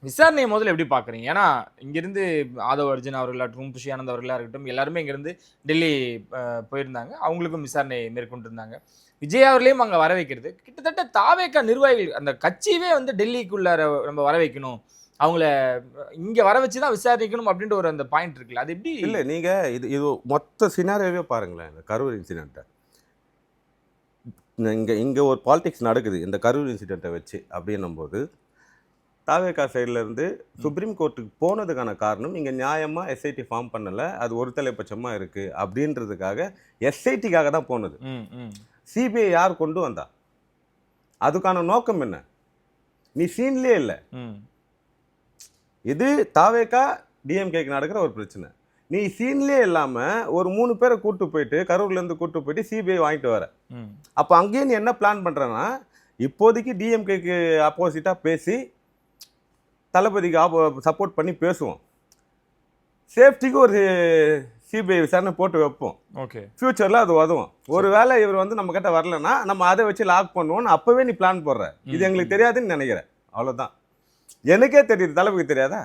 விசாரணையை முதல்ல எப்படி பார்க்குறீங்க? ஏன்னா, இங்கிருந்து ஆதவ் அர்ஜுன் அவர்களாகட்டும், புஷி ஆனந்த் அவர்களா இருக்கட்டும், எல்லாருமே இங்கிருந்து டெல்லி போயிருந்தாங்க. அவங்களுக்கும் விசாரணை மேற்கொண்டிருந்தாங்க. விஜய் அவர்களையும் அங்க வர வைக்கிறது, கிட்டத்தட்ட தாவேகா நிர்வாகிகள் அந்த கட்சியவே வந்து டெல்லிக்குள்ளார நம்ம வர வைக்கணும். அவங்கள இங்க வர வச்சு தான் விசாரிக்கணும் அப்படின்ற ஒரு அந்த பாயிண்ட் இருக்குல்ல. அது எப்படி? இல்ல நீங்க இது இது மொத்த சினாரியோவே பாருங்களேன். இந்த கரூர் இன்சிடென்ட்ட. இங்க ஒரு பாலிடிக்ஸ் நடக்குது. இந்த கரூர் இன்சிடென்ட்ட வச்சு அப்படின்னும்போது, தாவேகா சைடுல இருந்து சுப்ரீம் கோர்ட்டுக்கு போனதுக்கான காரணம், இங்க நியாயமா எஸ்ஐடி ஃபார்ம் பண்ணல. அது ஒரு தலைப்பட்சமா இருக்கு அப்படின்றதுக்காக எஸ்ஐடிக்காக தான் போனது. சிபிஐ யார் கொண்டு வந்தா? அதுக்கான நோக்கம் என்ன? நீ சீன்லயே இல்ல. இது தாவேகா டிஎம்கேக்கு நடக்கிற ஒரு பிரச்சனை. நீ சீன்லயே இல்லாம ஒரு 3 பேரை கூட்டு போயிட்டு கரூர்ல இருந்து கூட்டு போயிட்டு சிபிஐ வாங்கிட்டு வர. அப்ப அங்கேயே நீ என்ன பிளான் பண்றனா, இப்போதைக்கு டிஎம்கேக்கு ஆப்போசிட்டா பேசி தளபதிக்கு சப்போர்ட் பண்ணி பேசுவோம். சேஃப்டிக்கு ஒரு சிபிஐ விசாரணை போட்டு வைப்போம். ஓகே. ஃபியூச்சர்ல அது உதவும். ஒருவேளை இவர் வந்து நம்ம கிட்ட வரலன்னா நம்ம அதை வச்சு லாக் பண்ணுவோம்னு அப்பவே நீ பிளான் போடுற. இது எங்களுக்கு தெரியாதுன்னு நினைக்கிறேன். அவ்வளவுதான். எனக்கே தெரியுது, தளபதிக்கு தெரியாதா?